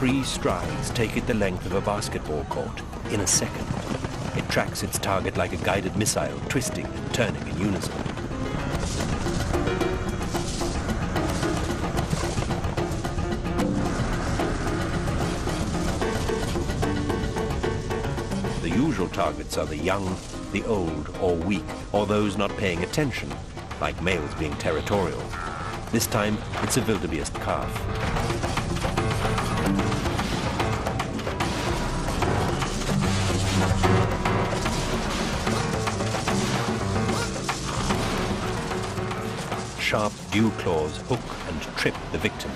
3 strides take it the length of a basketball court in a second. It tracks its target like a guided missile, twisting and turning in unison. The usual targets are the young, the old or weak, or those not paying attention, like males being territorial. This time, it's a wildebeest calf. Sharp dew claws hook and trip the victim.